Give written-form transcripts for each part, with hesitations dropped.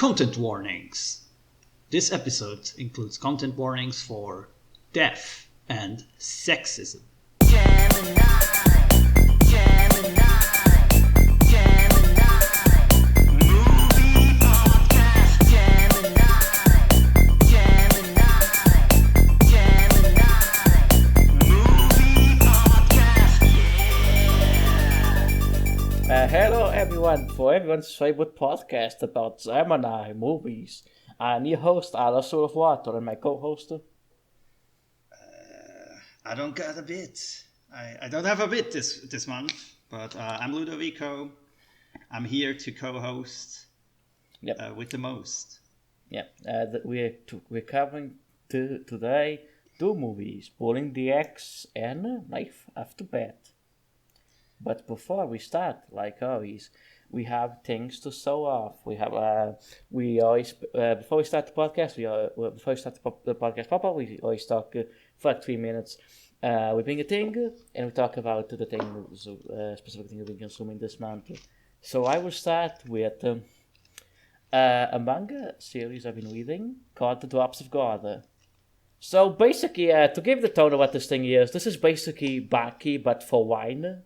Content warnings. This episode includes content warnings for death and sexism. Gemini, Gemini, Gemini, Movie Podcast. Gemini, Gemini, Gemini, Movie Podcast. Yeah. Hello everyone, for everyone's favorite podcast about Gemini movies. I'm your host, Afther Soul of Water, and my co-host. I don't got a bit. I don't have a bit this month, but I'm Ludovico. I'm here to co-host with the most. We're covering today two movies, Pulling the Axe and Life After Beth. But before we start, like always, we have things to show off. We have we always before we start the podcast, the podcast proper, we always talk for like 3 minutes. We bring a thing and we talk about the thing, specific thing we're consuming this month. So I will start with a manga series I've been reading called The Drops of God. So basically, to give the tone of what this thing is, this is basically Baki but for wine.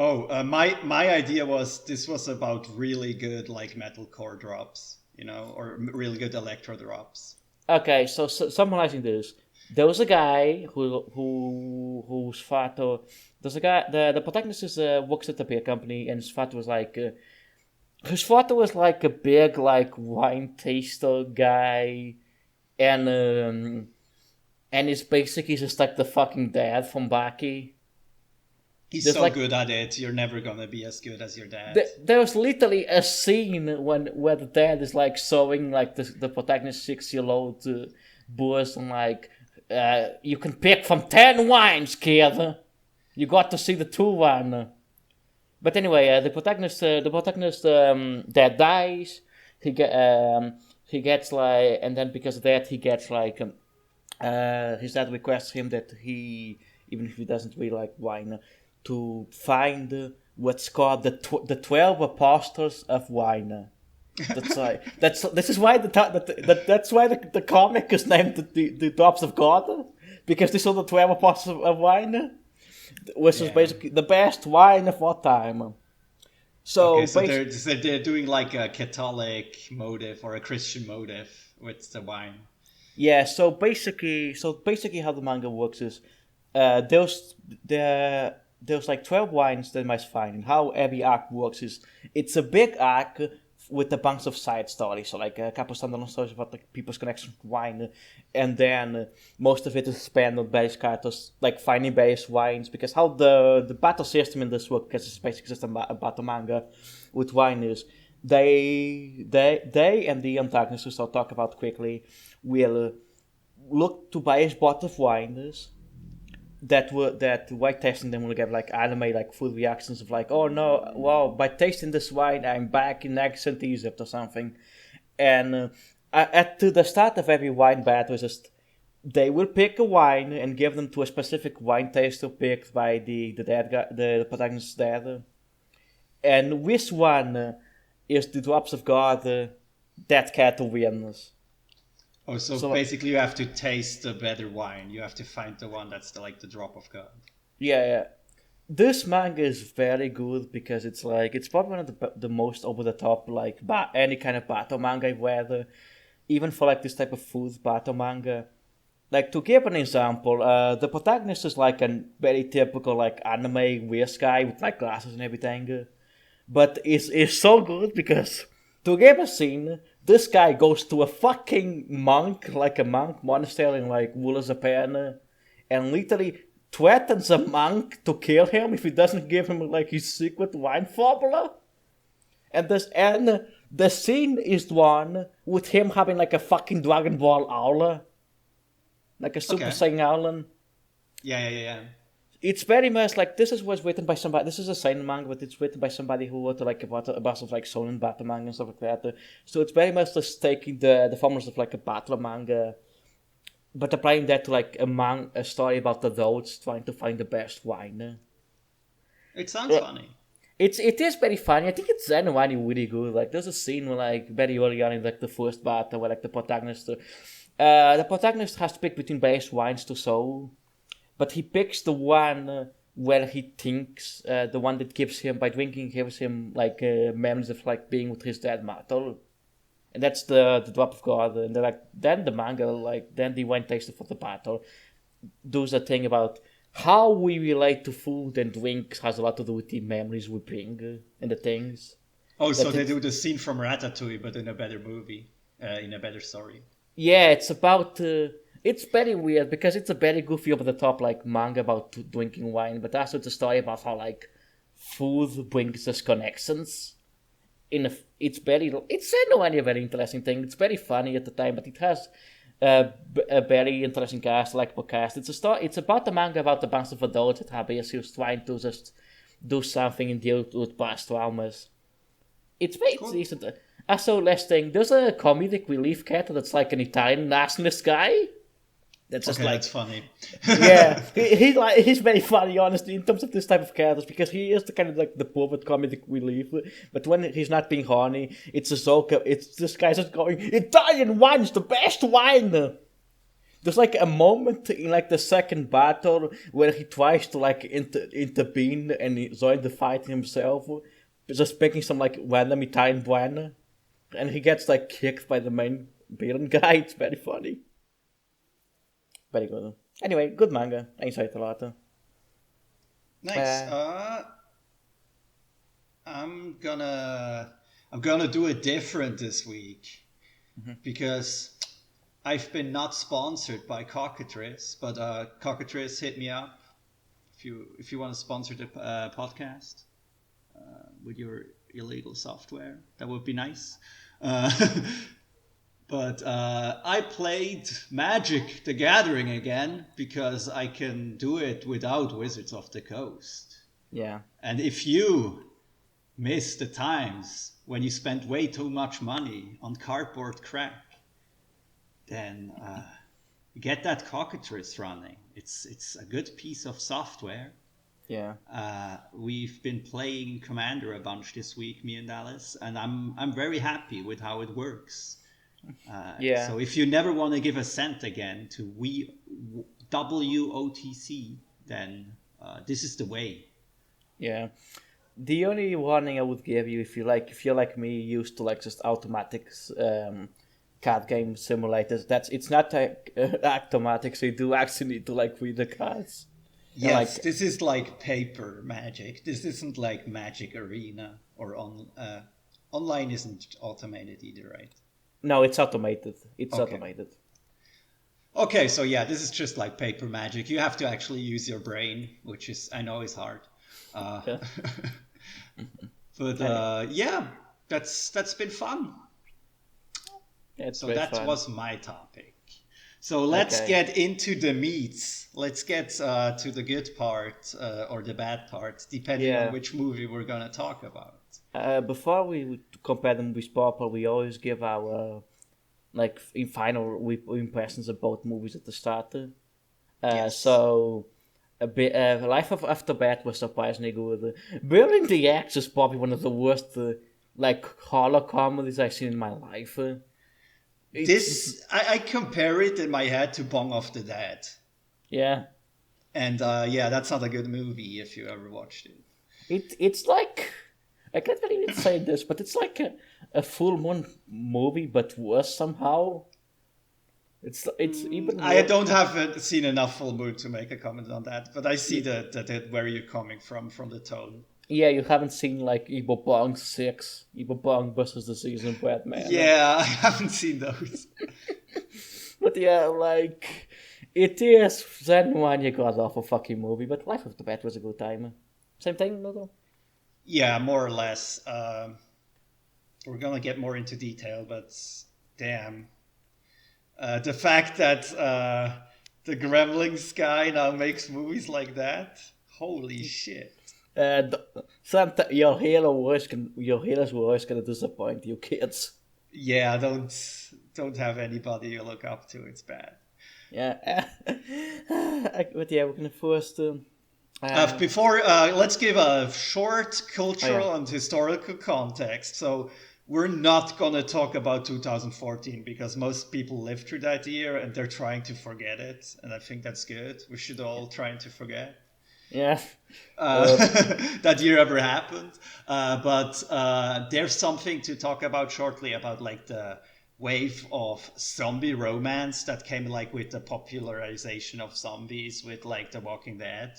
Oh, my idea was this was about really good like metalcore drops, or really good electro drops. Okay, so summarizing this, there was a guy whose father, there's a guy, the protagonist works at a beer company, and his father was like a big like wine taster guy, and he's basically just like the fucking dad from Baki. He's There's so good at it. You're never gonna be as good as your dad. There was literally a scene where the dad is like showing like the protagonist 6-year-old boys and like, you can pick from 10 wines, kid. You got to see the 2 one. But anyway, the protagonist dad dies. He gets like, and then because of that he gets like, his dad requests him that he, even if he doesn't really like wine, to find what's called the 12 apostles of wine. That's why the comic is named the Drops of God, because these are the 12 apostles of wine, which is basically the best wine of all time. So they're doing like a Catholic motive or a Christian motive with the wine. Yeah. So basically, how the manga works is, there's like 12 wines that you must find, and how every arc works is it's a big arc with a bunch of side stories, so like a couple standalone stories about like people's connection with wine, and then most of it is spent on various characters like finding various wines, because how the battle system in this works, because it's basically just a battle manga with wine, is they and the antagonist, which I'll talk about quickly, will look to various bottles of wines that while tasting them will get like anime like food reactions of like, oh no, wow, by tasting this wine I'm back in ancient Egypt or something. And at the start of every wine battle, just they will pick a wine and give them to a specific wine taster picked by the dead guy, the protagonist's dad. And which one is the Drops of God, that cat wins. Oh, so basically you have to taste the better wine. You have to find the one that's the drop of God. Yeah. This manga is very good because it's probably one of the most over the top like any kind of battle manga I've read, even for like this type of food battle manga. Like, to give an example, the protagonist is like a very typical like anime weird guy with like glasses and everything, but it's so good because, to give a scene, this guy goes to a fucking monk monastery in like Wula, Japan, and literally threatens a monk to kill him if he doesn't give him like his secret wine formula. And the scene is one with him having like a fucking Dragon Ball owl, like a Super Saiyan owl. Yeah. It's very much like this was written by somebody. This is a seinen manga, but it's written by somebody who wrote like a bunch of like shonen battle manga and stuff like that. So it's very much just taking the formulas of like a battle manga, but applying that to like a story about the adults trying to find the best wine. It sounds funny. it is very funny. I think it's genuinely really good. Like there's a scene where like very early on in like the first battle where like the protagonist has to pick between various wines to sow, but he picks the one where he thinks the one that gives him by drinking gives him like memories of like being with his dead mother. And that's the drop of God. And they're like, then the manga, like, then the wine taster for the battle does a thing about how we relate to food and drinks has a lot to do with the memories we bring and the things. Oh, so they do the scene from Ratatouille, but in a better movie, in a better story. Yeah, it's about. It's very weird because it's a very goofy over the top like manga about drinking wine, but also it's a story about how like food brings us connections. It's genuinely a very interesting thing. It's very funny at the time, but it has a very interesting cast, like podcast. It's about the manga about a bunch of adults that are basically trying to just do something and deal with past traumas. It's very decent. Also, last thing, there's a comedic relief character that's like an Italian nationalist guy. That's just like that's funny. Yeah, he's very funny, honestly, in terms of this type of characters, because he is the kind of like the perfect comedic relief. But when he's not being horny, it's a joke. It's this guy just going, "Italian wine's the best wine." There's like a moment in like the second battle where he tries to like intervene and join the fight himself, just picking some like random Italian wine, and he gets like kicked by the main villain guy. It's very funny. Very good. Anyway, good manga. I enjoyed it a lot. Nice. I'm gonna do it different this week because I've been not sponsored by Cockatrice, but Cockatrice hit me up if you want to sponsor the podcast with your illegal software. That would be nice. But I played Magic the Gathering again because I can do it without Wizards of the Coast. Yeah. And if you miss the times when you spent way too much money on cardboard crack, then get that Cockatrice running. It's a good piece of software. Yeah. We've been playing Commander a bunch this week, me and Alice, and I'm very happy with how it works. So if you never want to give a cent again to WOTC, then this is the way. Yeah. The only warning I would give you if you're like me, used to like just automatic card game simulators, it's not automatic, so you do actually need to like read the cards. Yes, like, this is like paper Magic. This isn't like Magic Arena or online isn't automated either, right? No, it's automated. Automated. Okay, so yeah, this is just like paper Magic. You have to actually use your brain, which I know is hard. But yeah, that's been fun. It's so that fun. Was my topic. So let's get into the meats. Let's get to the good part or the bad part, depending on which movie we're gonna talk about. Before we compare them with Purple, we always give our final impressions of both movies at the start. So Life of After Beth was surprisingly good. Burning the Axe is probably one of the worst horror comedies I've seen in my life. I compare it in my head to Bong of the Dead. Yeah. And that's not a good movie if you ever watched it. It's like, I can't really say this, but it's like a full moon movie, but worse somehow. It's even. I don't have seen enough Full Moon to make a comment on that, but I see that where you're coming from the tone. Yeah, you haven't seen like Evil Bong 6, Evil Bong versus the Season Batman. Yeah, I haven't seen those. But yeah, like, it is genuinely a god-awful fucking movie, but Life of the Bat was a good time. Same thing, no? Yeah, more or less. We're gonna get more into detail, but damn. The fact that the Gremlins guy now makes movies like that, holy shit. Your heroes were always gonna disappoint you kids. Yeah, don't have anybody you look up to. It's bad. Yeah, but yeah, we're gonna first Before, let's give a short cultural Oh, yeah. and historical context. So we're not gonna talk about 2014 because most people lived through that year and they're trying to forget it, and I think that's good. We should all try to forget Yeah. uh, Uh, that year ever happened. But there's something to talk about shortly about like the wave of zombie romance that came like with the popularization of zombies with like The Walking Dead.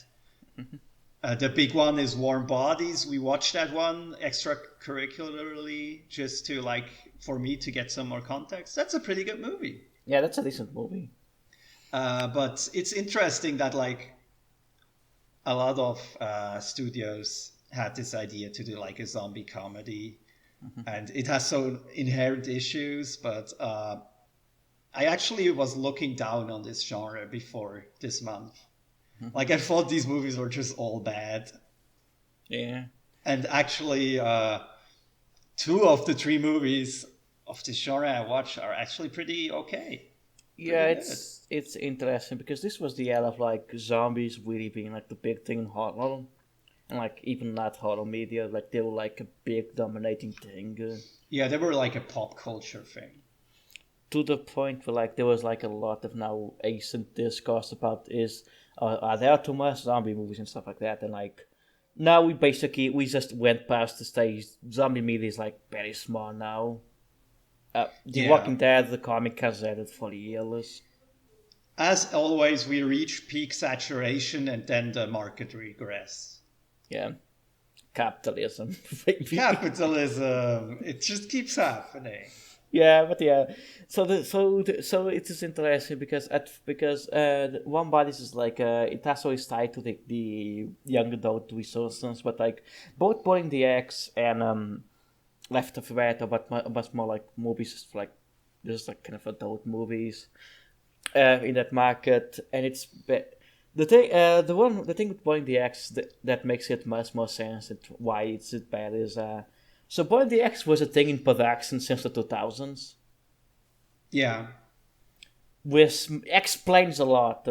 The big one is Warm Bodies. We watched that one extracurricularly just to like for me to get some more context. That's a pretty good movie. yeah, that's a decent movie. But it's interesting that like a lot of studios had this idea to do like a zombie comedy, and it has some inherent issues. But I actually was looking down on this genre before this month. Like I thought these movies were just all bad, Yeah. and actually, two of the three movies of this genre I watched are actually pretty okay, Yeah, pretty good. it's interesting because this was the era of like zombies really being like the big thing in horror, and like even not horror media, like they were like a big dominating thing. Yeah, they were like a pop culture thing. To the point where like there was like a lot of now recent discourse about is are there too much zombie movies and stuff like that, and like now we just went past the stage. Zombie media is like very small now. The Yeah. Walking Dead, the comic has had it for years. As always, we reach peak saturation and then the market regress. Yeah, capitalism. Baby. Capitalism, it just keeps happening. Yeah, but yeah. So it is interesting because One Bodies is like it has always tied to the young adult resources, but like both Pulling the X and Left of Red are but more like movies like just like kind of adult movies in that market, and the thing with Pulling the X that makes it much more sense and why it's bad is so Pulling the X was a thing in production since the 2000s, Yeah. which explains a lot.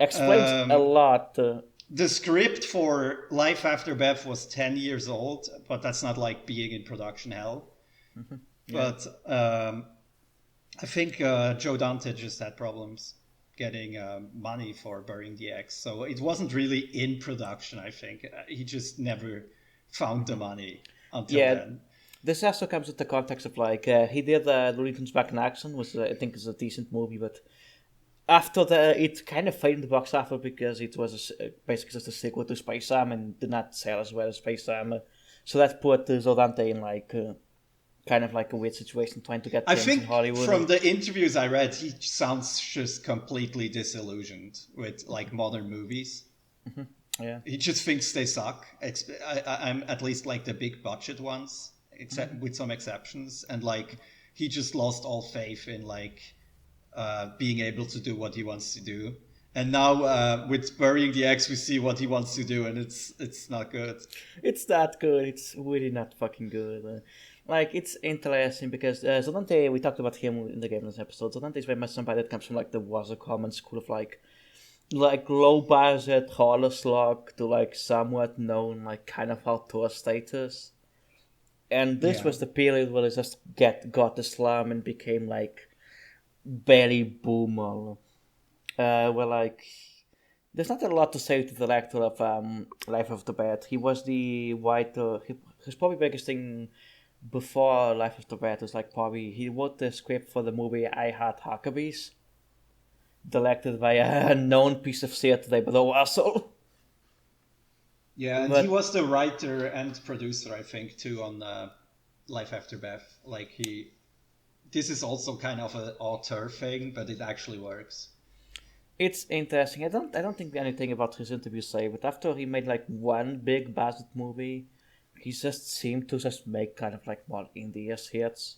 Explains a Um, lot. the script for Life After Beth was 10 years old, but that's not like being in production hell. Yeah. But I think Joe Dante just had problems getting money for Burying the X. So it wasn't really in production, I think. He just never found the money until Yeah, then. this also comes with the context of like he did Looney Tunes Back in Action, which I think is a decent movie, but after it kind of failed in the box office because it was basically just a sequel to Space Jam and did not sell as well as Space Jam. So that put Zodante in like kind of like a weird situation trying to get I things in think Hollywood. from the interviews I read, he sounds just completely disillusioned with like modern movies. Yeah. He just thinks they suck. I'm at least like the big budget ones, except with some exceptions, and like he just lost all faith in like being able to do what he wants to do. And now with Burying the X, we see what he wants to do, and it's not good. It's that good. It's really not fucking good. Like it's interesting because Zodante, we talked about him in the game this episode. Zodante is very much somebody that comes from like the Waza Common school of like low budget horror slog to like somewhat known like kind of auteur status. And this Yeah. was the period where it just got the slam and became like very boomer. Where like there's not a lot to say to the director of Life of the Bad. He was the writer. His probably biggest thing before Life of the Bad was like probably he wrote the script for the movie I Heart Huckabees, directed by a known piece of shit today, but also. Yeah, and he But was the writer and producer, I think, too, on Life After Beth. Like this is also kind of an auteur thing, but it actually works. it's interesting. I don't think anything about his interviews say, but after he made like one big budget movie, he just seemed to just make kind of like more indie hits.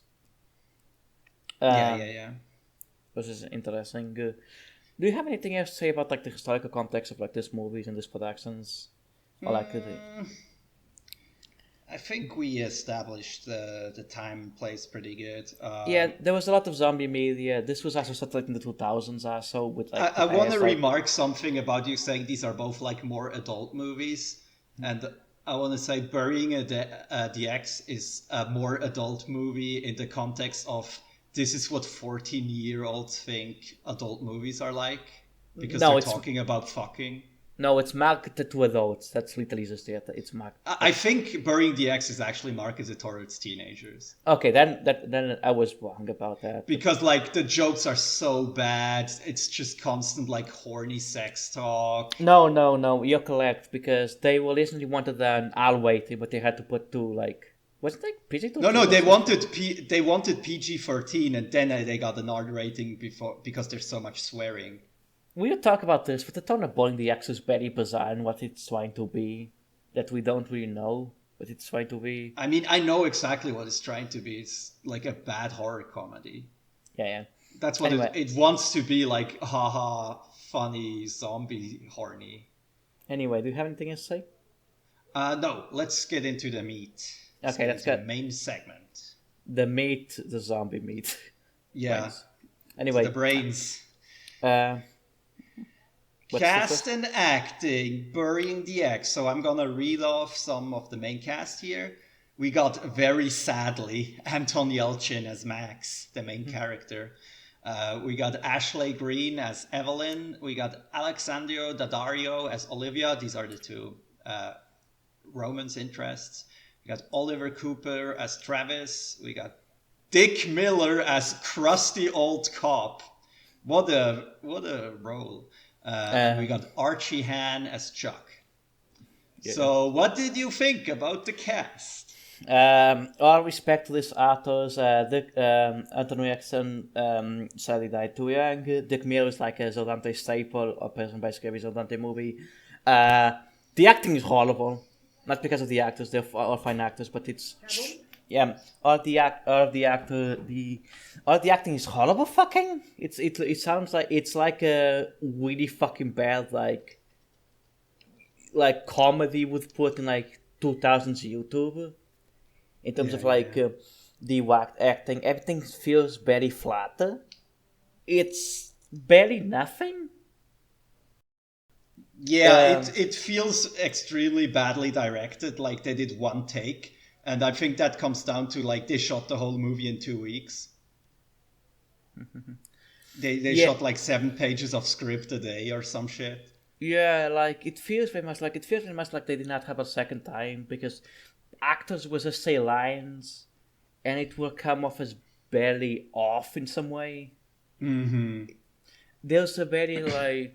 Yeah, Uh, yeah, yeah. which is interesting. Do you have anything else to say about like the historical context of like these movies and these productions, or like Mm, I think we established the time and place pretty good. Yeah, there was a lot of zombie media. This was also set like in the 2000s also with like I want to like remark something about you saying these are both like more adult movies, and I want to say the X is a more adult movie in the context of this is what 14-year-olds think adult movies are like because No, they're it's talking about fucking. no, it's marketed to adults. That's literally just it. It's marketed. I think Burying the X is actually marketed towards teenagers. Okay, then I was wrong about that. Because like the jokes are so bad, it's just constant like horny sex talk. No, you're correct because they originally wanted an R rating, but they had to put two like wasn't it like PG-13? No, they wanted PG-13, and then they got an R rating because there's so much swearing. We'll talk about this, but the tone of Boeing the X is very bizarre and what it's trying to be that we don't really know what it's trying to be. I mean, I know exactly what it's trying to be. It's like a bad horror comedy. Yeah. That's what Anyway. it wants to be, like haha, funny, zombie, horny. Anyway, do you have anything else to say? No, let's get into the meat. Okay, let's into the get main segment. the meat, the zombie meat. Yeah. Brains. Anyway, The brains. what's the Cast first- and acting, Burying the X. So I'm gonna read off some of the main cast here. We got, very sadly, Anton Yelchin as Max, the main character. We got Ashley Greene as Evelyn. We got Alexandro Daddario as Olivia. These are the two romance interests. We got Oliver Cooper as Travis. We got Dick Miller as crusty old cop. What a role. We got Archie Han as Chuck. Yeah. So, what did you think about the cast? All respect to these actors, Anthony Jackson sadly died too young. Dick Miller is like a Zodante staple, a person basically every Zodante movie. The acting is horrible, not because of the actors; they're all fine actors, but it's all the acting is horrible. Fucking, it sounds like it's like a really fucking bad like comedy with put in like 2000s YouTube. In terms of the acting, everything feels very flat. It's barely nothing. Yeah, it feels extremely badly directed, like they did one take. And I think that comes down to like they shot the whole movie in 2 weeks. They shot like 7 pages of script a day or some shit. Yeah, like it feels very much like they did not have a second time because actors will just say lines and it will come off as barely off in some way. Mm-hmm. There's a very like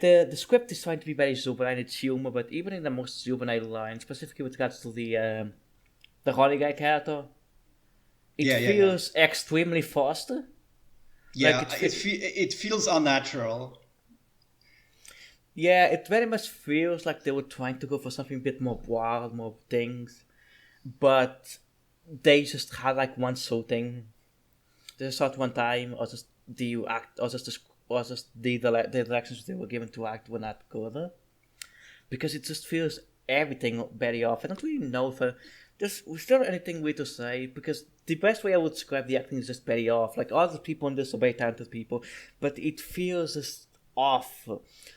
the script is trying to be very juvenile, it's humor, but even in the most juvenile line, specifically with regards to the Holly guy character, it feels extremely forced. Yeah, Like, it feels unnatural. Yeah, it very much feels like they were trying to go for something a bit more wild, more things, but they just had like one shooting. They shot one time, or just the act, or just the directions they were given to act were not good, because it just feels everything very off. I don't really know if there's still anything weird to say, because the best way I would describe the acting is just very off. Like all the people in this are very talented people, but it feels just off.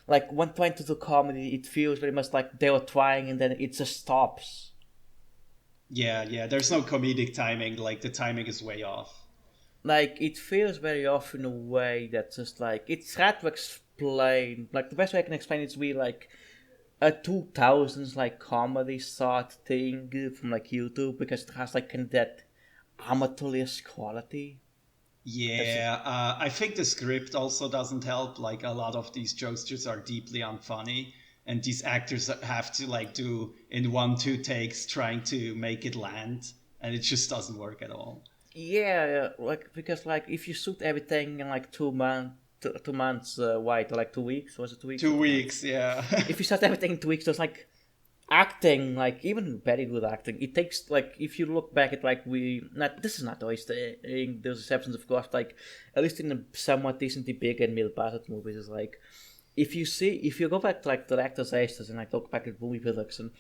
Like when trying to do comedy, it feels very much like they were trying and then it just stops. Yeah, there's no comedic timing, like the timing is way off. Like it feels very off in a way that's just like it's hard to explain. Like the best way I can explain it is really like a 2000s like comedy sort thing from like YouTube, because it has like kind of that amateurish quality. Yeah, I think the script also doesn't help. Like a lot of these jokes just are deeply unfunny, and these actors have to like do in 1-2 takes trying to make it land, and it just doesn't work at all. Yeah, like because like if you shoot everything in like 2 months, 2 months, or like 2 weeks, was it 2 weeks? 2 weeks, yeah. If you shot everything in 2 weeks, there's like acting, like even very good acting. It takes like if you look back at like this is not always there's exceptions of course. Like at least in the somewhat decently big and middle budget movies, is like if you go back to like directors' aces and like look back at movie production,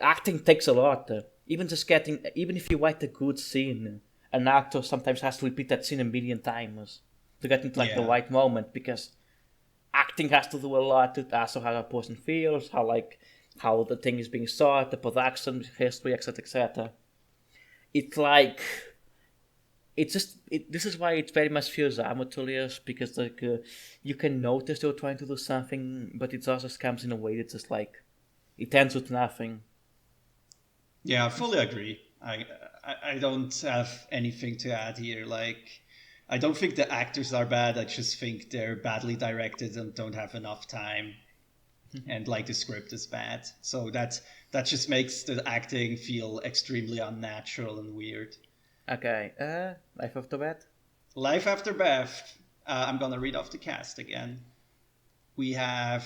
acting takes a lot. even if you write a good scene, an actor sometimes has to repeat that scene a million times to get into like the Yeah. right moment, because acting has to do a lot to also how a person feels, how the thing is being shot, the production history, etc., etc. It's like this is why it very much feels amateurish, because like you can notice they're trying to do something, but it also comes in a way that's just like it ends with nothing. Yeah, I fully agree. I don't have anything to add here. Like, I don't think the actors are bad. I just think they're badly directed and don't have enough time, and like the script is bad. So that just makes the acting feel extremely unnatural and weird. Okay, Life After Beth. Life After Beth. I'm gonna read off the cast again. We have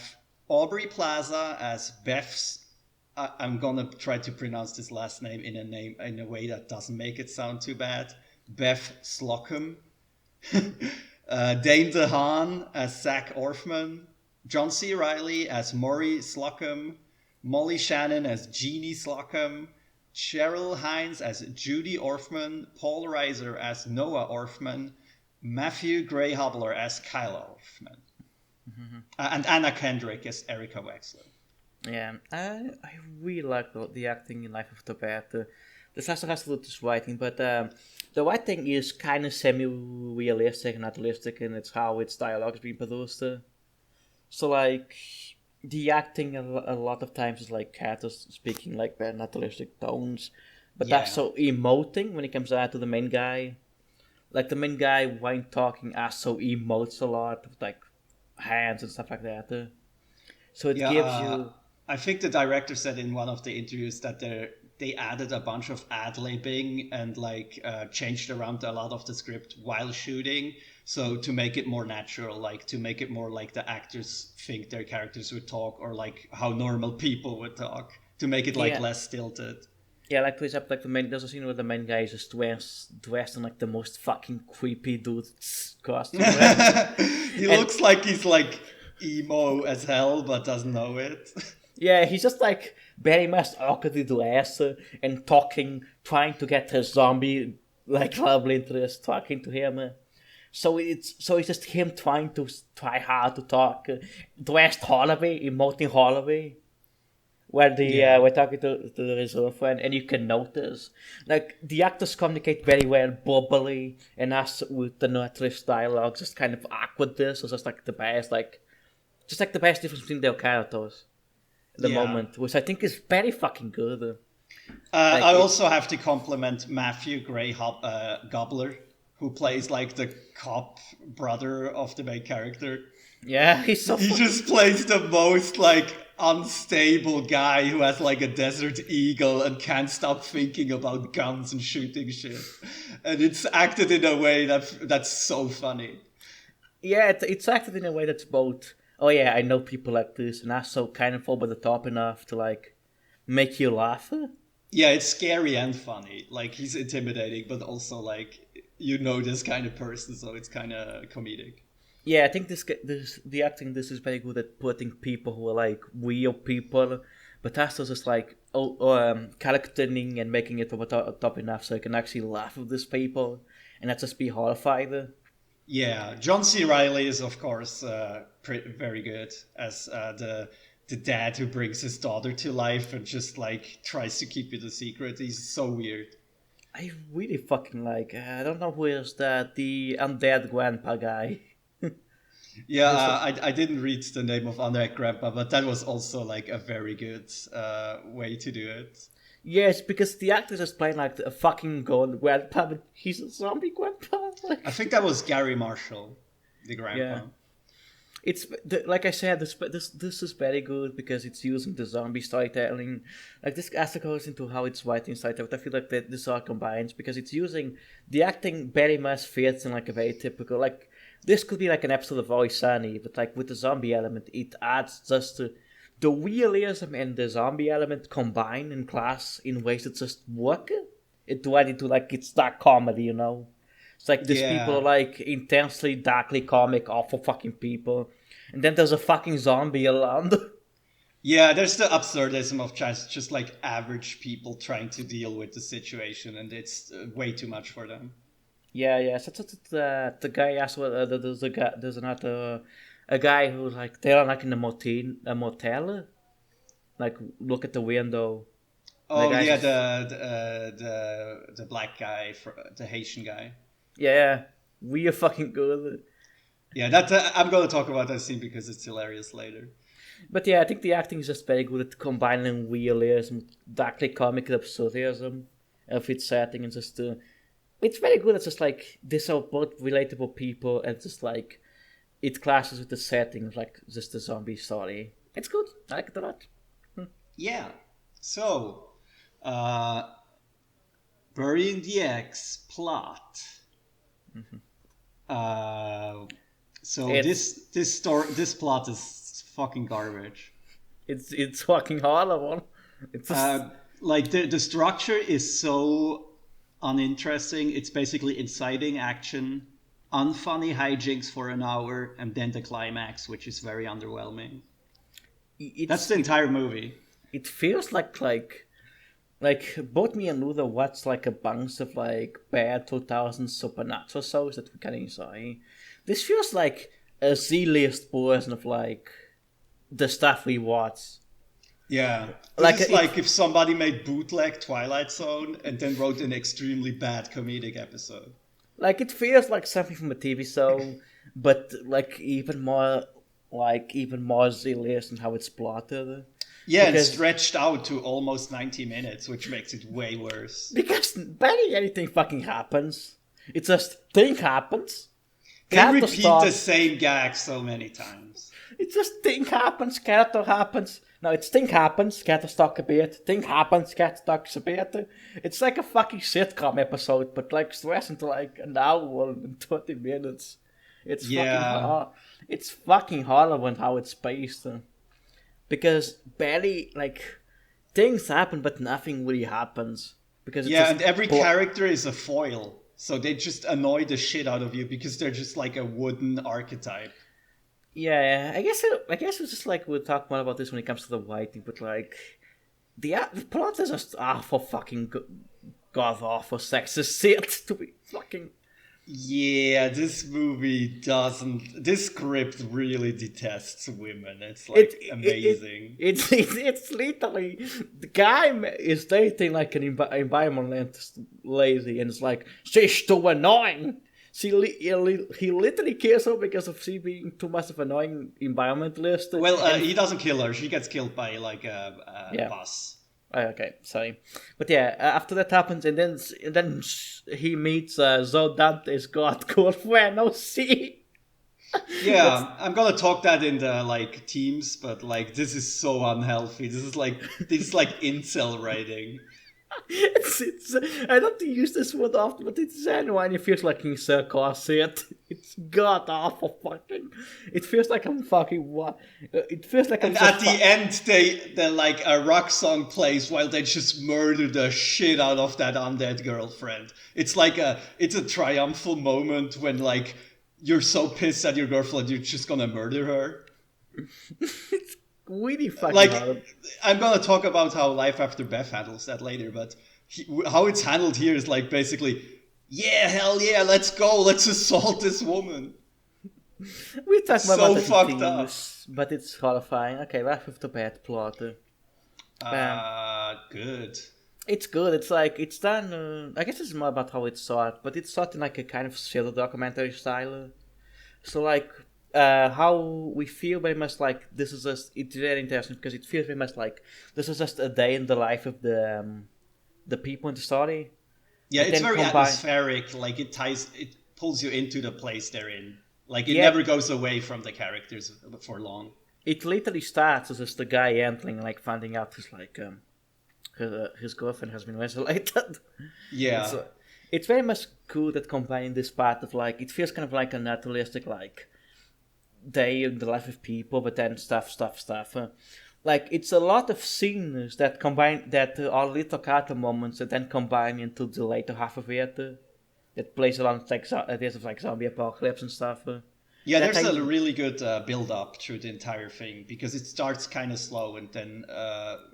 Aubrey Plaza as Beth's. I'm gonna try to pronounce this last name in a way that doesn't make it sound too bad. Beth Slocum. Dane DeHaan as Zach Orfman. John C. Reilly as Maury Slocum. Molly Shannon as Jeannie Slocum. Cheryl Hines as Judy Orfman. Paul Reiser as Noah Orfman. Matthew Gray Hobler as Kyle Orfman. And Anna Kendrick as Erica Wexler. Yeah, I really like the acting in Life After Beth. This also has to do with this writing, but the writing is kind of semi-realistic and naturalistic, and it's how its dialogue is being produced. So like the acting a lot of times is like characters speaking like very naturalistic tones, but Yeah. that's so emoting when it comes down to the main guy. Like the main guy when talking also emotes a lot with like hands and stuff like that. So it gives you. I think the director said in one of the interviews that they added a bunch of ad-libbing and like changed around a lot of the script while shooting, so to make it more natural, like to make it more like the actors think their characters would talk, or like how normal people would talk, to make it like Yeah. less stilted. Yeah, like for example, like there's a scene where the main guy is just dressed in like the most fucking creepy dude's costume. Right? He looks like he's like emo as hell, but doesn't know it. Yeah, he's just like very much awkwardly dressed and talking, trying to get a zombie like love interest talking to him. So it's just him trying hard to talk, dressed horribly, emoting horribly. Where we're talking to his girlfriend, and you can notice, like, the actors communicate very well, bubbly, and us with the naturalist dialogue, just kind of awkwardness, so just like the best difference between their characters at the moment, which I think is very fucking good. I also have to compliment Matthew Gray Gobler, who plays like the cop brother of the main character. Yeah, he's so He just plays the most like unstable guy who has like a desert eagle and can't stop thinking about guns and shooting shit, and it's acted in a way that's so funny. Yeah, it's acted in a way that's both, oh yeah, I know people like this, and also kind of over the top enough to like make you laugh. Yeah, it's scary and funny. Like, he's intimidating, but also like this kind of person, so it's kind of comedic. Yeah, I think the acting in this is very good at putting people who are like real people, but also just like charactering and making it over top enough so you can actually laugh with these people and not just be horrified. Yeah, John C. Reilly is of course very good as the dad who brings his daughter to life and just like tries to keep it a secret. He's so weird. I really fucking like. I don't know who is that, the undead grandpa guy. Yeah, I didn't read the name of Undead Grandpa, but that was also like a very good way to do it. Yes, because the actor is playing like a fucking god grandpa, but he's a zombie grandpa. I think that was Gary Marshall, the grandpa. Yeah. It's like I said, this is very good because it's using the zombie storytelling. Like this also goes into how it's writing storytelling. I feel like that this all combines because it's using the acting very much fits in like a very typical, like this could be like an episode of Always Sunny, but like with the zombie element, it adds just the realism and the zombie element combined in class in ways that just work. It went into like it's dark comedy, you know. It's like these people are like intensely, darkly comic, awful fucking people. And then there's a fucking zombie around. Yeah, there's the absurdism of just like average people trying to deal with the situation, and it's way too much for them. Yeah. So the guy as well. There's a guy. There's another a guy who's like they're like in a motel. Like look at the window. The Oh guy's yeah, just, the black guy, the Haitian guy. yeah, we are fucking good. Yeah, that I'm gonna talk about that scene because it's hilarious later. But yeah, I think the acting is just very good at combining realism, darkly comic absurdism of its setting, and just it's very good. It's just like these are both relatable people, and just like it clashes with the setting of like just a zombie story. It's good. I like it a lot. Yeah. So, burying the X plot. So It's this plot is fucking garbage. it's fucking horrible. It's just, Like the structure is so uninteresting. It's basically inciting action, unfunny hijinks for an hour, and then the climax, which is very underwhelming. That's the entire movie. it feels like both me and Luther watched like a bunch of like bad 2000 supernatural shows that we can enjoy. This feels like a Z-list version of like the stuff we watch. Yeah. Like, This is it- like if somebody made bootleg Twilight Zone and then wrote an extremely bad comedic episode. Like it feels like something from a TV show, but even more Z-list and how it's plotted. Yeah, and Because- stretched out to almost 90 minutes, which makes it way worse. Because barely anything fucking happens. It just thing happens. They Character repeat starts- the same gag so many times. It's just thing happens, character happens. No, it's thing happens, character talk a bit. Thing happens, character talks a bit. It's like a fucking sitcom episode, but like stretched into like an hour and 20 minutes. It's Yeah. it's fucking horrible in how it's paced. Because barely like things happen, but nothing really happens. Because it's Yeah, just and every character is a foil. So they just annoy the shit out of you because they're just like a wooden archetype. Yeah, I guess it's just like we'll talk more about this when it comes to the writing, but like the plot is just awful fucking god awful sexist shit to be fucking. Yeah, this movie doesn't. This script really detests women. It's like amazing. It's literally the guy is dating like an environmentalist lady, and it's like she's too annoying. He literally kills her because of she being too much of an annoying environmentalist. Well, he doesn't kill her. She gets killed by like a Yeah. bus. Oh, okay, sorry, but yeah, after that happens, and then he meets Zoe Dante's god girlfriend. Oh, see. Yeah, I'm gonna talk that in the like teams, but like this is so unhealthy. This is like incel writing. It's I don't use this word often, but it's genuine. It feels like in circles it. It's god awful fucking. It feels like I'm fucking what? It feels like I'm And just at the end, they like a rock song plays while they just murder the shit out of that undead girlfriend. It's like it's a triumphal moment when like you're so pissed at your girlfriend you're just gonna murder her. it's really fucking Like hard. I'm gonna talk about how Life After Beth handles that later, but how it's handled here is like basically, yeah, hell yeah, let's go, let's assault this woman. We talk so about that fucked in up. teams, but it's horrifying. Okay, Life with the bad plot. Good. It's good. It's like it's done. I guess it's more about how it's shot, but it's shot in like a kind of silly documentary style. So like how we feel very much like this is just it's very interesting because it feels very much like this is just a day in the life of the people in the story. Yeah, But it's then very combine- atmospheric. Like it pulls you into the place they're in. Like it Yeah. never goes away from the characters for long. It literally starts as just the guy entering, like finding out his like his girlfriend has been isolated. Yeah. So it's very much good at combining this part of like it feels kind of like a naturalistic like day in the life of people, but then stuff. Like it's a lot of scenes that combine that are little character moments that then combine into the later half of it. That plays along like ideas of like zombie apocalypse and stuff. Yeah, That there's I a really good build up through the entire thing because it starts kind of slow and then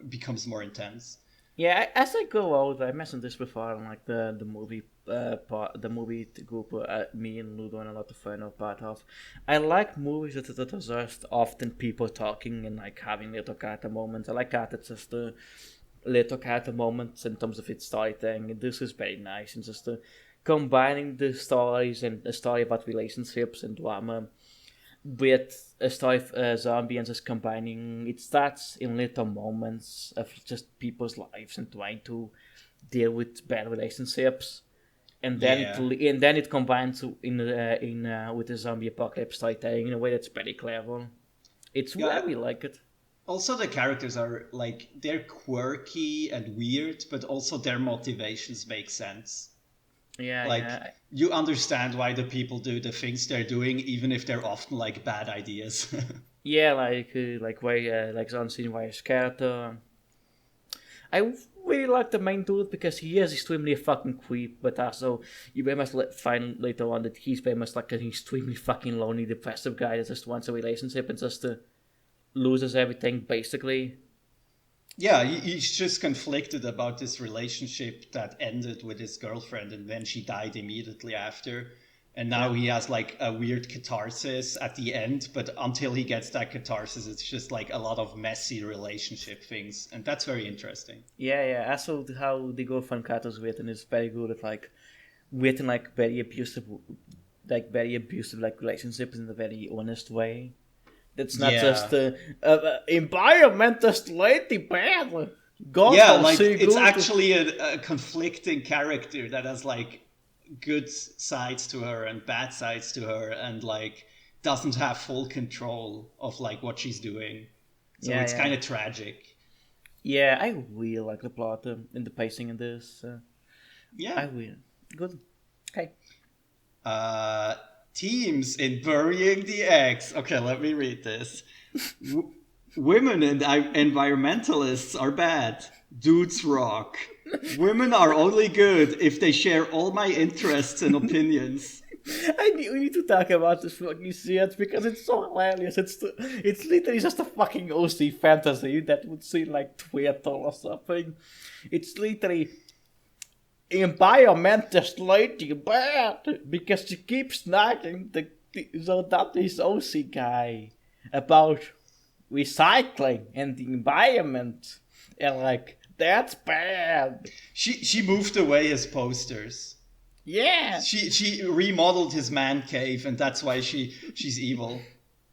becomes more intense. Yeah, as I go older, I mentioned this before on like the movie the movie group me and Ludo and a lot of fun are part of. I like movies that are just often people talking and like having little character moments. I like that it's just little character moments in terms of its storytelling. And this is very nice and just combining the stories and a story about relationships and drama with a story of a zombie and just combining. It starts in little moments of just people's lives and trying to deal with bad relationships, and then it combines in with the zombie apocalypse storytelling in a way that's very clever. It's Yeah. where we like it. Also, the characters are like they're quirky and weird, but also their motivations make sense. Yeah, Like yeah. you understand why the people do the things they're doing, even if they're often like bad ideas. Yeah, like why like Unseen Wire's character. I really like the main dude because he is extremely fucking creep, but also you very much find later on that he's very much like an extremely fucking lonely, depressive guy that just wants a relationship and just loses everything basically. Yeah, he's just conflicted about this relationship that ended with his girlfriend and then she died immediately after. And now he has like a weird catharsis at the end, but until he gets that catharsis, it's just like a lot of messy relationship things. And that's very interesting. Yeah, yeah. Also, how the girlfriend character's written is very good at like written like very abusive like relationships in a very honest way. That's not Yeah. just environment just lady bad. God Yeah, don't like see it's good. actually a conflicting character that has like good sides to her and bad sides to her and like doesn't have full control of like what she's doing. So Yeah, it's yeah. kind of tragic. Yeah, I really like the plot and the pacing in this. I Yeah. will. Good. Okay. Teams in burying the eggs. Okay, let me read this. Women and environmentalists are bad. Dudes rock. Women are only good if they share all my interests and opinions. We need to talk about this fucking shit because it's so hilarious. It's literally just a fucking OC fantasy that would seem like Twitter or something. It's literally environmentist lady bad because she keeps nagging this OC guy about recycling and the environment and like that's bad. She moved away his posters. Yeah. She remodeled his man cave, and that's why she's evil.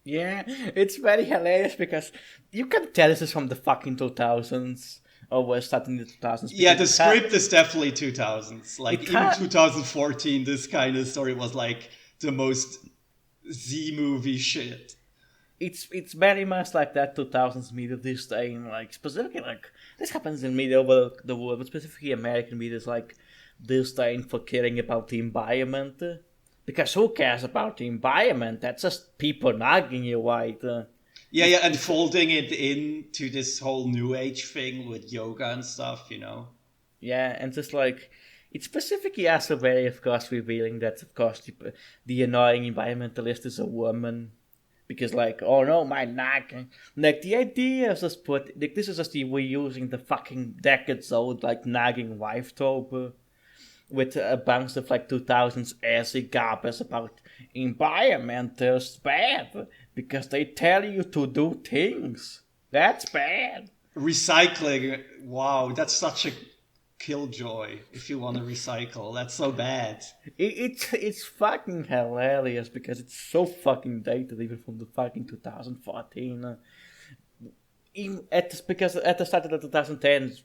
Yeah, it's very hilarious because you can tell this is from the fucking 2000s or was starting in the 2000s. Yeah, the because script is definitely 2000s. Like It even ha- 2014, this kind of story was like the most Z movie shit. it's very much like that 2000s media this day, and like specifically like this happens in media over the world, but specifically American media is like this day for caring about the environment. Because who cares about the environment? That's just people nagging you, right? Yeah, and folding it into this whole new age thing with yoga and stuff, you know. Yeah, and just like it's specifically as a way, of course, revealing that, of course, the annoying environmentalist is a woman. Because, like, oh no, my neck. Like, the idea is just like, this is just reusing the fucking decades old, like, nagging wife trope with a bunch of, like, 2000s assy garbage about environment is bad because they tell you to do things. That's bad. Recycling, wow, that's such a killjoy if you want to recycle. That's so bad. It's fucking hilarious because it's so fucking dated even from the fucking 2014. Because at the start of the 2010s,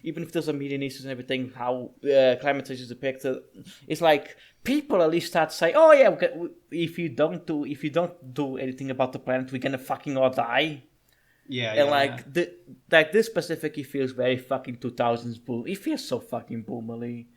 even if there's a media issues and everything, how climate change is depicted, it's like people at least start to say, "Oh yeah, if you don't do anything about the planet, we're gonna fucking all die." Yeah, And yeah. like this specifically feels very fucking 2000s boom. It feels so fucking boomerly.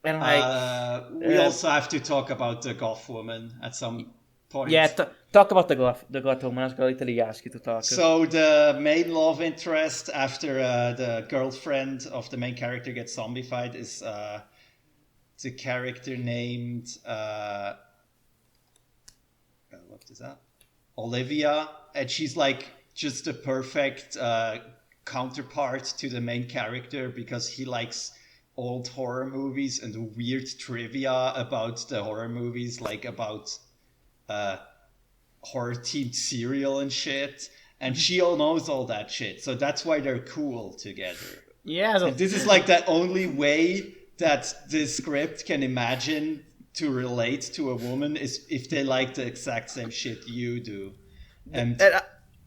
And like We also have to talk about the goth woman at some point. yeah, talk about the goth woman. I was going to literally ask you to talk. So the main love interest after the girlfriend of the main character gets zombified is the character named what is that? Olivia, and she's like just a perfect counterpart to the main character because he likes old horror movies and weird trivia about the horror movies, like about horror themed cereal and shit. And she all knows all that shit, so that's why they're cool together. Yeah, And this is like the only way that the script can imagine to relate to a woman is if they like the exact same shit you do. And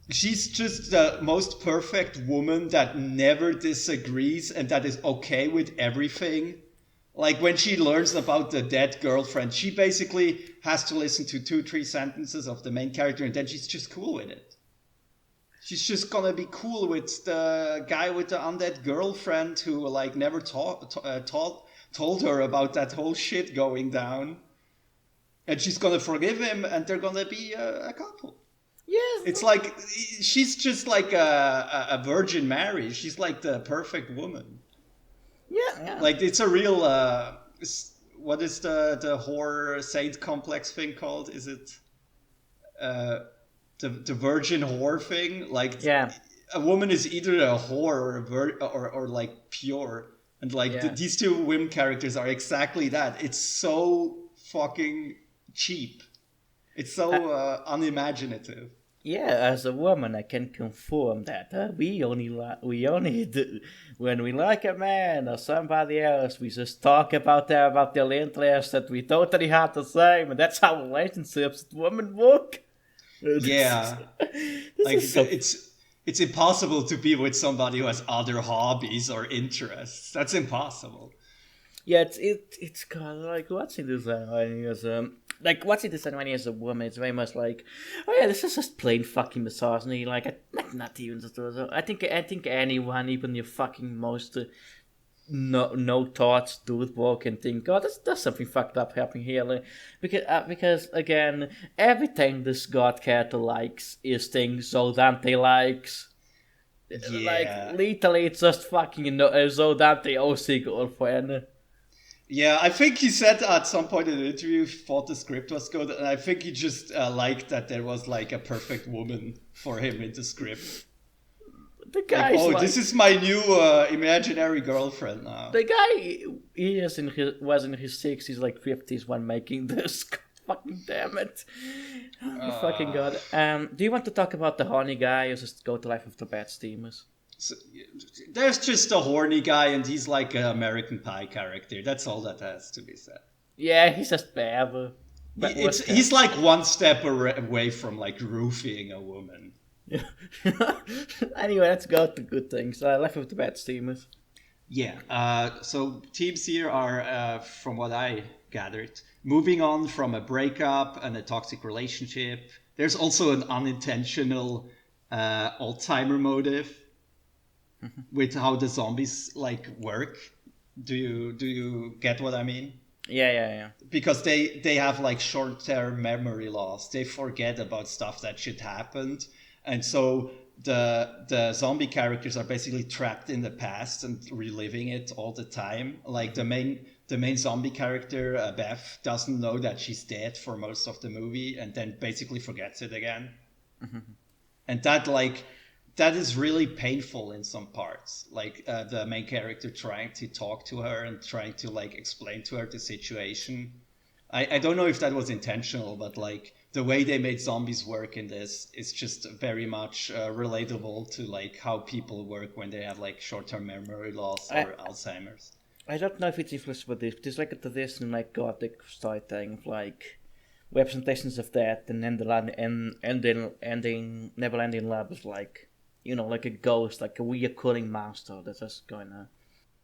she's just the most perfect woman that never disagrees and that is okay with everything. Like when she learns about the dead girlfriend, she basically has to listen to 2-3 sentences of the main character and then she's just cool with it. She's just gonna be cool with the guy with the undead girlfriend who like never told her about that whole shit going down. And she's gonna forgive him and they're gonna be a couple. yes. It's like she's just like a Virgin Mary. She's like the perfect woman. Yeah. Like it's a real what is the horror saint complex thing called? Is it the virgin whore thing? Like a woman is either a whore or like pure. And like these two women characters are exactly that. It's so fucking cheap. It's so unimaginative. Yeah, as a woman, I can confirm that we only do, when we like a man or somebody else, we just talk about their interests that we totally have the same, and that's how relationships with women work. Yeah, like it's impossible to be with somebody who has other hobbies or interests. That's impossible. Yeah, it's kind of like watching this anime as watching this anime as a woman. It's very much like, oh yeah, this is just plain fucking misogyny. Like not even just. I think anyone, even your fucking most no thoughts dude walk can think, oh, there's something fucked up happening here. Like, because again, everything this god character likes is things so Dante likes. Yeah. Like literally, it's just fucking so Dante OC girlfriend. Yeah, I think he said at some point in the interview he thought the script was good, and I think he just liked that there was like a perfect woman for him in the script. The guy's like, this is my new imaginary girlfriend now. The guy was in his 60s, like 50s when making this. Fucking damn it. Oh, fucking god. Do you want to talk about the horny guy or just go to Life of the Bad Steamers? So, there's just a horny guy and he's like an American Pie character. That's all that has to be said. Yeah, he's just bad. He's like one step away from like roofing a woman. Anyway, let's go to good things. Life of the Bad Steamers. Yeah, so teams here are, from what I gathered, moving on from a breakup and a toxic relationship. There's also an unintentional Alzheimer motive with how the zombies like work. Do you get what I mean? Yeah. Because they have like short-term memory loss. They forget about stuff that should happen, and so the zombie characters are basically trapped in the past and reliving it all the time. Like the main zombie character, Beth, doesn't know that she's dead for most of the movie, and then basically forgets it again. And that is really painful in some parts. Like the main character trying to talk to her and trying to like explain to her the situation. I don't know if that was intentional, but like the way they made zombies work in this is just very much relatable to like how people work when they have like short-term memory loss or Alzheimer's. I don't know if it's influenced by this, but it's like a tradition like gothic storytelling of like representations of that, and then never ending love is like, you know, like a ghost, like a reoccurring monster that's just going to.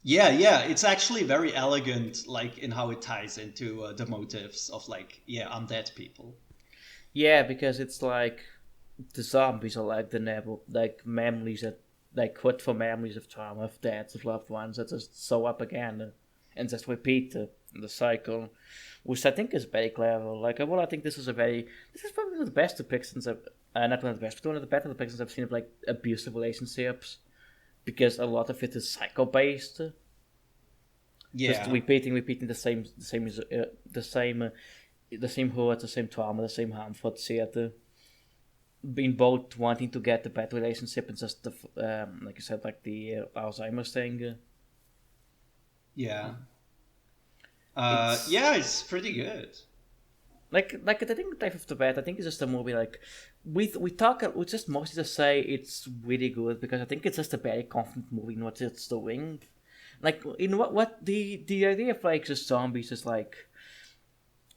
Yeah, it's actually very elegant, like in how it ties into the motives of like undead people. Yeah, because it's like the zombies are like like memories that like hurtful memories of trauma, of deaths, of loved ones that just show up again and just repeat the cycle, which I think is very clever. Like, well, I think this is probably one of the best depictions of, not one of the best, but one of the better depictions I've seen of like abusive relationships, because a lot of it is psycho-based. Yeah, just repeating the same the same hurt, the same trauma, the same harm for theater. Being both wanting to get a bad relationship and just the like you said, like the Alzheimer's thing. Yeah. It's- Yeah, it's pretty good. Like I think Life After Beth, I think it's just a movie like we just mostly just say it's really good because I think it's just a very confident movie in what it's doing. Like in what the idea of like the zombies is like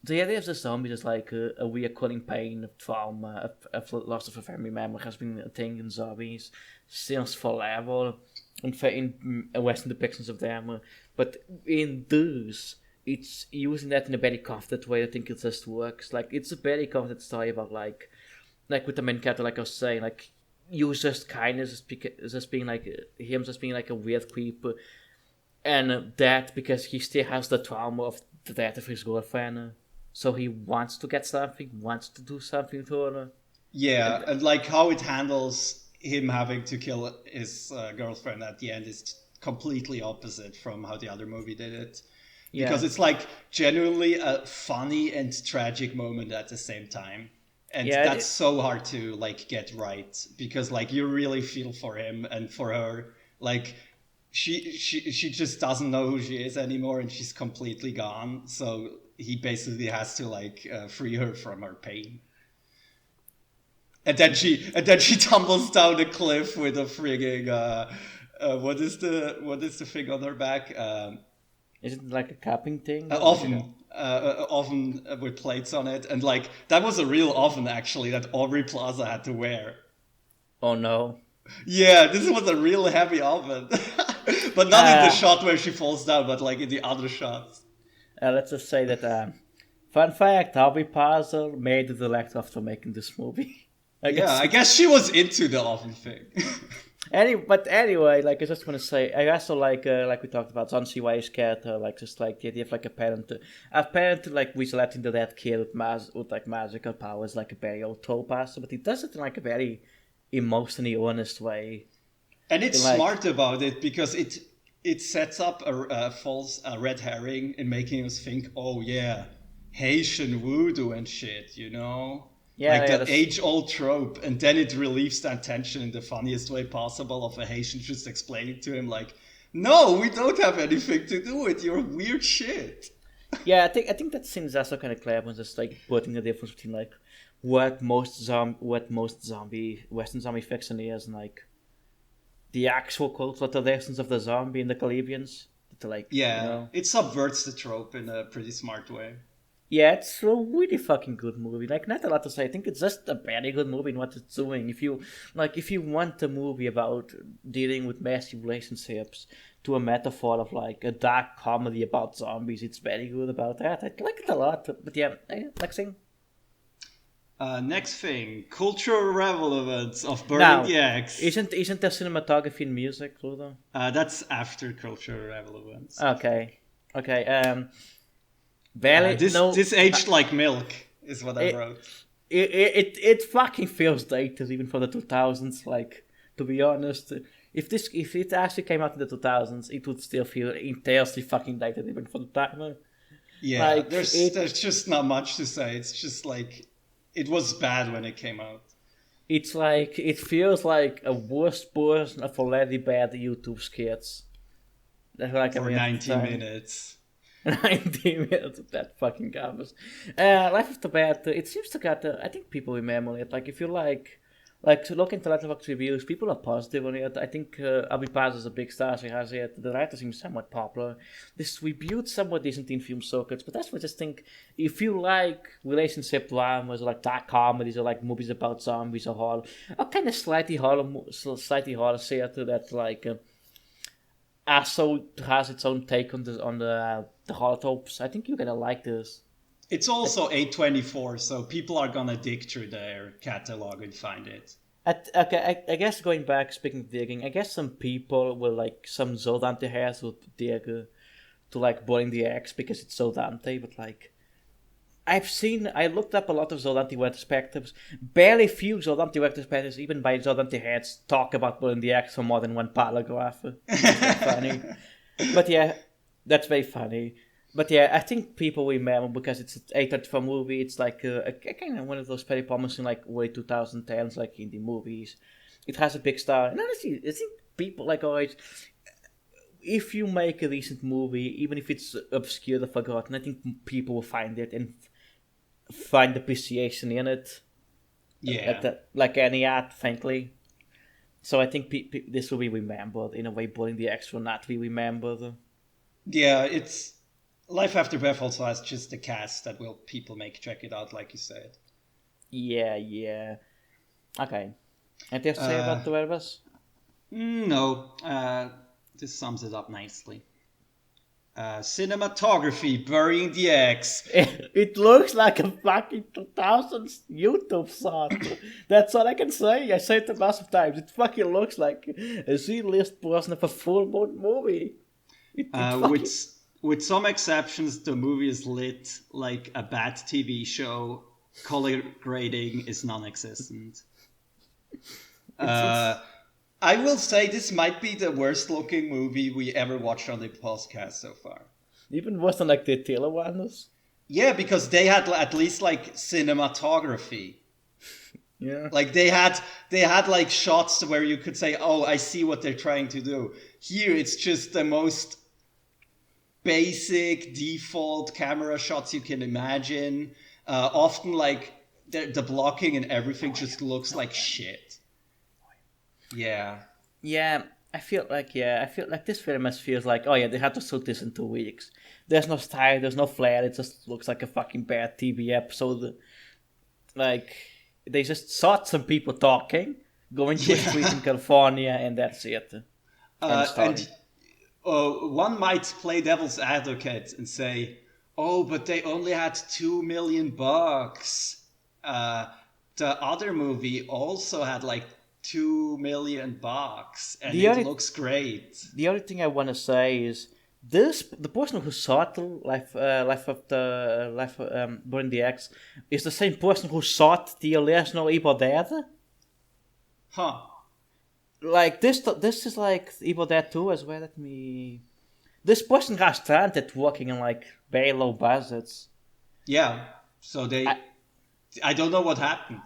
the idea of the zombies is like a reoccurring pain of trauma of loss of a family member has been a thing in zombies since forever in Western depictions of them, but in those it's using that in a very confident way. I think it just works. Like it's a very confident story about like with the main character, like I was saying, like use just kindness just being like him just being like a weird creep, and that because he still has the trauma of the death of his girlfriend, so he wants to get something, wants to do something to her. Yeah, and like how it handles him having to kill his girlfriend at the end is completely opposite from how the other movie did it. Yeah. Because it's like genuinely a funny and tragic moment at the same time. And Yeah, that's so hard to like get right because like you really feel for him and for her. Like she just doesn't know who she is anymore and she's completely gone. So he basically has to like free her from her pain. And then she tumbles down the cliff with a frigging what is the thing on her back? Is it like a capping thing? Oven with plates on it, and like that was a real oven actually that Aubrey Plaza had to wear. Oh no. Yeah, this was a real heavy oven, but not in the shot where she falls down, but like in the other shots. Let's just say that. Fun fact: Aubrey Plaza made the director after making this movie. I guess she was into the oven thing. But anyway, like I just want to say, I also like we talked about John C. Wise character, like just like the idea of like a parent like resurrecting the dead kid with like magical powers, like a very old trope pastor, but he does it in like a very emotionally honest way. And it's like, smart about it because it sets up a false red herring in making us think, oh yeah, Haitian voodoo and shit, you know. Yeah, like yeah, that age-old trope, and then it relieves that tension in the funniest way possible of a Haitian just explaining to him like, no, we don't have anything to do with your weird shit. Yeah, I think that scene is also kind of clever, just like putting the difference between like what most zombie Western zombie fiction is and like the actual cultural traditions of the zombie in the Caribbeans. Like, yeah, you know? It subverts the trope in a pretty smart way. Yeah, it's a really fucking good movie. Like, not a lot to say. I think it's just a very good movie in what it's doing. If you want a movie about dealing with messy relationships to a metaphor of like a dark comedy about zombies, it's very good about that. I like it a lot. But yeah, next thing. Next thing, cultural relevance of Burning the Eggs. Isn't there cinematography and music, Ludo? That's after cultural relevance. Okay. This aged like milk is what I wrote. It fucking feels dated even for the 2000s. Like, to be honest, if it actually came out in the 2000s, it would still feel intensely fucking dated even for the time. Yeah, like, there's just not much to say. It's just like it was bad when it came out. It's like it feels like a worse version of already bad YouTube skits. Like for 90 minutes. 90 minutes of that fucking garbage. Life After Beth, it seems to get, I think people remember it. Like, if you like to look into Letterboxd reviews, people are positive on it. I think Aubrey Plaza is a big star, she has it. The writer seems somewhat popular. This reviewed somewhat decent in film circuits, but that's what I just think. If you like relationship dramas or like dark comedies or like movies about zombies or horror, or kind of slightly horror theater that like also has its own take on the horror tropes, I think you're gonna like this. It's also A24, so people are gonna dig through their catalog and find it. I guess going back, speaking of digging, I guess some people will like some Zodante heads would dig to like Burning the Eggs because it's Zodante, but like I looked up a lot of Zodante retrospectives. Barely few Zodante retrospectives, even by Zodante heads, talk about Burning the Eggs for more than one paragraph. That's funny. But yeah, that's very funny. But yeah, I think people remember because it's an A24 movie. It's like a kind of one of those very promising like early 2010s like indie movies. It has a big star, and honestly, I think people like always. If you make a recent movie, even if it's obscure or forgotten, I think people will find it and find appreciation in it. Yeah. Like any art, frankly. So I think this will be remembered in a way, Boarding the X will not be remembered. Yeah, it's Life After Beth also has just the cast that will people make check it out, like you said. Yeah. Okay. Anything else to say about the rest of us? No, this sums it up nicely. Cinematography, Burying the X. It looks like a fucking 2000s YouTube song. That's all I can say. I say it a bunch of times. It fucking looks like a Z-list person of a full-moon movie. With some exceptions, the movie is lit like a bad TV show. Color grading is non-existent. I will say this might be the worst looking movie we ever watched on the podcast so far. Even worse than like the Taylor ones. Yeah, because they had at least like cinematography. Yeah. Like they had like shots where you could say, "Oh, I see what they're trying to do." Here, it's just the most basic default camera shots you can imagine. Often, like the blocking and everything just looks like shit. Yeah. Yeah, I feel like this very much feels like, oh yeah, they had to shoot this in 2 weeks. There's no style, there's no flair, it just looks like a fucking bad TV episode. Like, they just shot some people talking, going to a street in California, and that's it. And one might play devil's advocate and say, oh, but they only had $2 million. The other movie also had like $2 million, and it looks great. The only thing I want to say is the person who shot Burn the X is the same person who shot the There's No Evil Dead. Huh. Like this is like Evil Dead 2 as well. This person has started working in like very low budgets. Yeah. So I don't know what happened.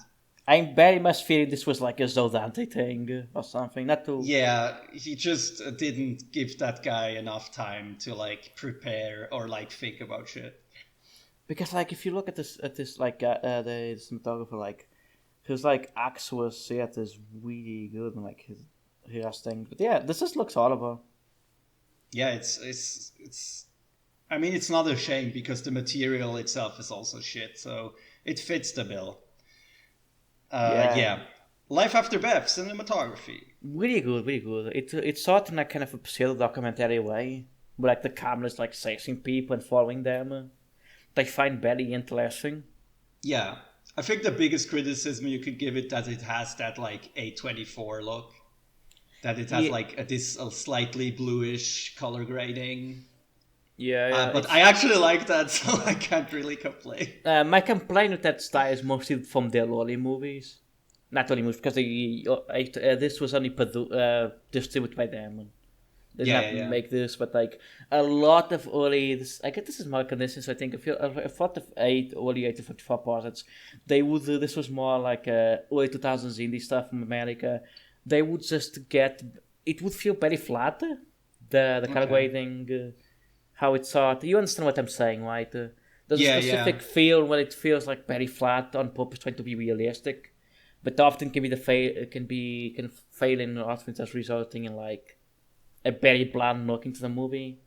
I'm very much feeling this was like a Zodante thing or something. Not to. Yeah, he just didn't give that guy enough time to like prepare or like think about shit. Because like if you look at this like the cinematographer, like his like actual set is really good and like his thing. But yeah, this just looks horrible. Yeah, it's. I mean, it's not a shame because the material itself is also shit, so it fits the bill. Yeah. Life After Beth, cinematography. Really good, really good. It's shot in a kind of a pseudo documentary way, where like the camera is like chasing people and following them. I find very interesting. Yeah, I think the biggest criticism you could give it that it has that like A24 look, that it has like this slightly bluish color grading. Yeah, but I actually like that, so I can't really complain. My complaint with that style is mostly from their early movies. Not only movies, because this was only distributed by them. They did not make this, but like a lot of early, I guess this is more conditions. I think a lot of early 1854 projects, they would this was more like early 2000s indie stuff from America. They would just it would feel very flat. The color grading. How it's shot. You understand what I'm saying, right? There's a specific feel when it feels like very flat on purpose, trying to be realistic, but often can fail in often just resulting in like a very bland look into the movie.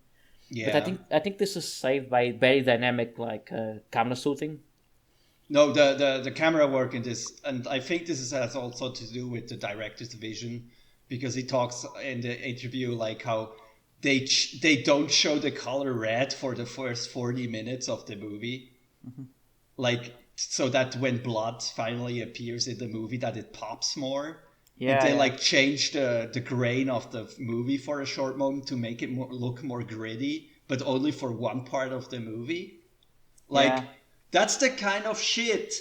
Yeah. But I think this is saved by very dynamic like camera shooting. No, the camera work in this, and I think this has also to do with the director's vision, because he talks in the interview like how they don't show the color red for the first 40 minutes of the movie. Mm-hmm. Like, so that when blood finally appears in the movie, that it pops more. Yeah. And they like change the grain of the movie for a short moment to make it look more gritty, but only for one part of the movie. Like, that's the kind of shit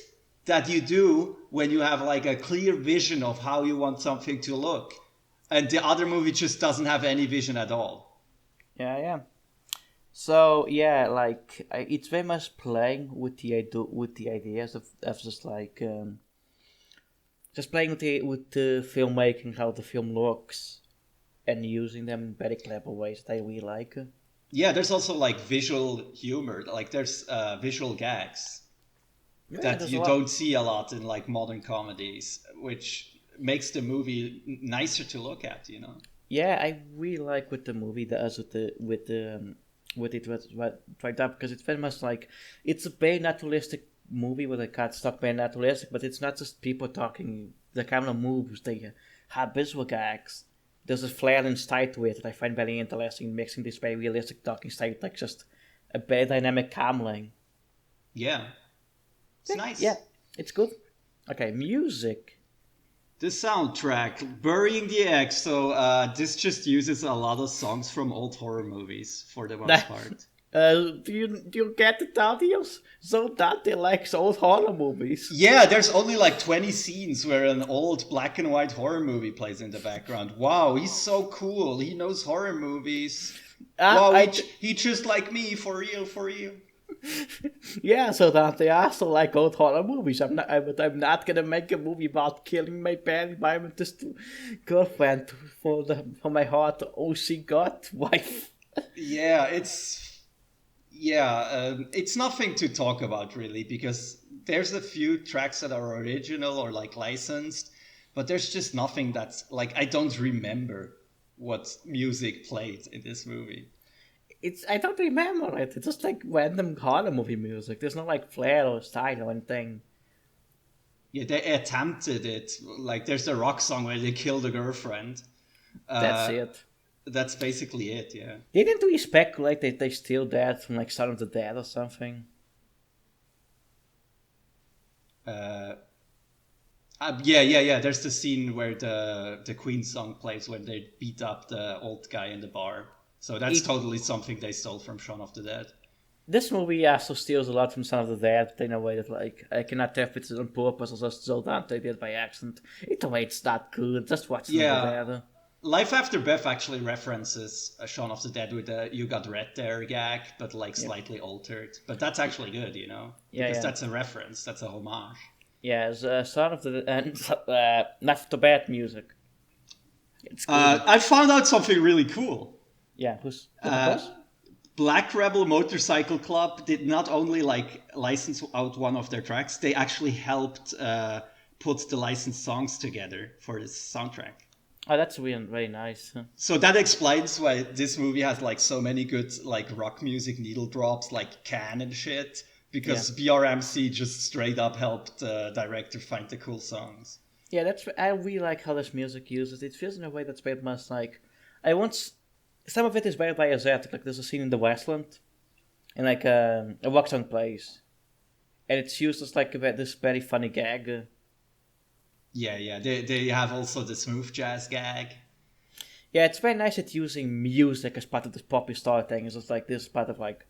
that you do when you have like a clear vision of how you want something to look. And the other movie just doesn't have any vision at all. Yeah. So yeah, like it's very much playing with the ideas of just like just playing with the filmmaking, how the film looks, and using them in very clever ways that I really like. Yeah, there's also like visual humor. Like there's visual gags Yeah, that there's a you lot. don't see a lot in like modern comedies, which makes the movie nicer to look at. You know. Yeah, I really like what the movie does with it what right up because it's very much like it's a very naturalistic movie where the cat stuck very naturalistic, but it's not just people talking. The camera moves. They have visual gags. There's a flair and style to it that I find very interesting, mixing this very realistic talking style with like just a very dynamic cameraing. Yeah, it's Yeah, nice. it's good. Okay, music. The soundtrack, Burying the X. So this just uses a lot of songs from old horror movies for the most part. Do you get the Tadios? So Dante likes old horror movies. Yeah, there's only like 20 scenes where an old black and white horror movie plays in the background. Wow, he's so cool. He knows horror movies. Wow, I he just like me, for real, for real. Yeah, so Dante also like old horror movies. I'm not gonna make a movie about killing my bad environmentist girlfriend for my hot OC god wife. Yeah, it's nothing to talk about really because there's a few tracks that are original or like licensed, but there's just nothing that's like I don't remember what music played in this movie. I don't remember it. It's just like random horror movie music. There's no like flair or style or anything. Yeah, they attempted it. Like there's a rock song where they kill the girlfriend. That's Uh, it. that's basically it. Yeah. Didn't we speculate that they steal that from like Son of the Dead or something? Uh, yeah. There's the scene where the Queen song plays when they beat up the old guy in the bar. So that's It, totally something they stole from Shaun of the Dead. this movie also steals a lot from Son of the Dead in a way that like I cannot tell if it's on purpose or just so Dante did by accident. Either way, it's not good. Just watch Son of the Yeah, Dead. Life After Beth actually references Shaun of the Dead with a "You Got Red There" gag, but like Yeah, slightly altered. But that's actually good, you know, yeah, because yeah. that's a reference, that's a homage. Yeah, it's Son of the After Bad music. It's good. I found out something really cool. Yeah, who Uh, composed? Black Rebel Motorcycle Club did not only like license out one of their tracks, they actually helped put the licensed songs together for this soundtrack. Oh, that's really very nice. So that explains why this movie has like so many good like rock music needle drops, like Can and shit, Yeah, because BRMC just straight up helped the director find the cool songs. yeah. I really like how this music uses. It feels in a way that's very much like I once. Some of it is very diegetic. Like there's a scene in the Westland, and like a rock song plays, and it's used as like this very funny gag. Yeah. They have also the smooth jazz gag. Yeah, it's very nice at using music as part of this poppy storytelling. It's just like this part of like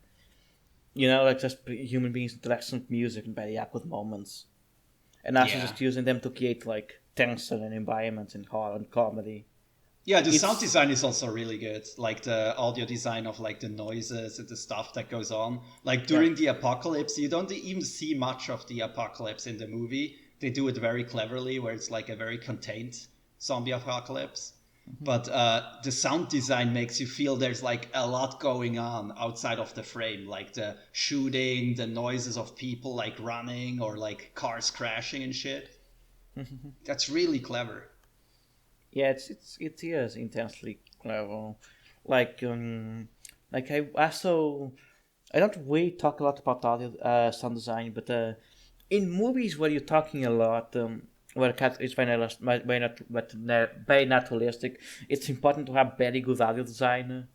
like just human beings interaction with music in very awkward moments, and also Yeah. just using them to create like tension and environments in horror and comedy. Yeah, the sound It's design is also really good. Like the audio design of like the noises and the stuff that goes on. Like yeah. during the apocalypse, you don't even see much of the apocalypse in the movie. They do it very cleverly, where it's like a very contained zombie apocalypse. But the sound design makes you feel there's like a lot going on outside of the frame, like the shooting, the noises of people like running or like cars crashing and shit. That's really clever. Yeah, it is intensely clever. Like like I don't really talk a lot about audio sound design, but in movies where you're talking a lot, where it's very naturalistic, it's important to have very good audio design,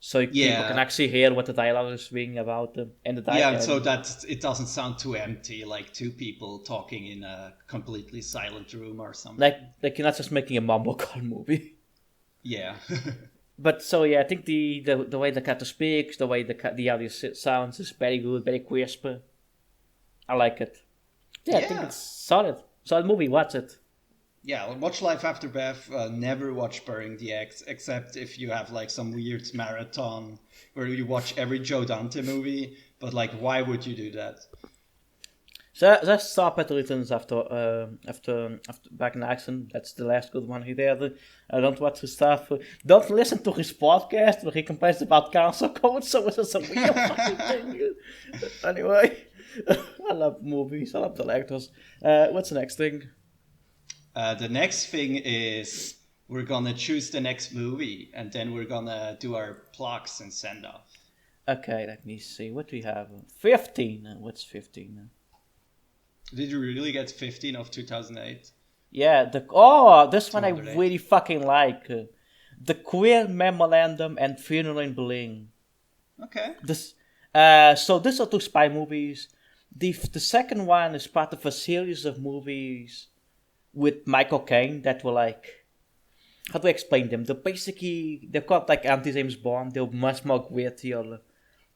so people can Yeah, actually hear what the dialogue is being about, and the yeah, so dialogue. that it doesn't sound too empty, like two people talking in a completely silent room or something. Like you're not just making a mumblecore movie. Yeah. But so yeah, I think the way the cat speaks, the way the audio sounds is very good, very crisp. I like it. Yeah, I think Yeah. it's solid. Solid movie. Watch it. Yeah, watch Life After Beth. Never watch Burying the X, except if you have like some weird marathon where you watch every Joe Dante movie. But like, why would you do that? That's Starpet returns after back in action. That's the last good one he did. Don't watch his stuff. Don't listen to his podcast where he complains about cancel code. So it's a weird fucking thing. Anyway, I love movies. I love the actors. What's the next thing? The next thing is we're gonna choose the next movie, and then we're gonna do our plugs and send off. Okay, let me see. What do we have? 15. What's 15? Did you really get 15 of 2008? Yeah, this one I 208. really fucking like. The Queer Memorandum and Funeral in Bling. Okay. So these are two spy movies. The second one is part of a series of movies with Michael Caine that were like, how do I explain them? They're called like anti-James Bond. They're much more grittier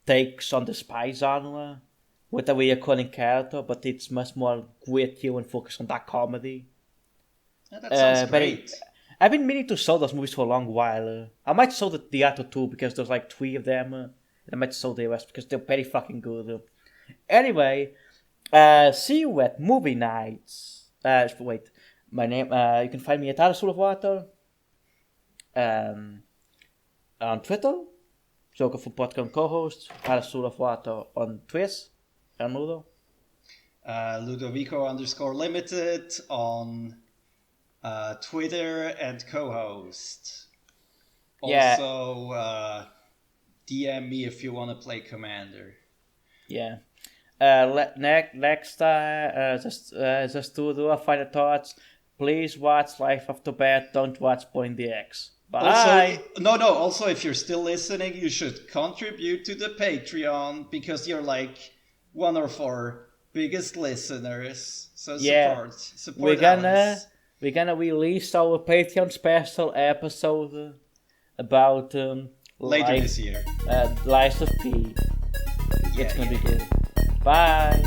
takes on the spy genre with a recurring character, but it's much more grittier and focused on that comedy. Yeah, that sounds great. I've been meaning to show those movies for a long while. I might show the other two because there's like 3 of them. I might show the rest because they're very fucking good. Anyway, see you at movie nights. Wait, my name. You can find me at Other Soul of Water. On Twitter. Joker for podcast co-host. Other Soul of Water on Twitch. And Ludo. Ludovico_limited on Twitter and co-host. Yeah. Also, DM me if you want to play Commander. Yeah. Next time, just to do a final thoughts. Please watch Life After Beth. Don't watch Point the X. Bye. Also, if you're still listening, you should contribute to the Patreon because you're like one of our biggest listeners. So support us. We're gonna release our Patreon special episode about later this year. Lies of P. It's gonna be good. Bye.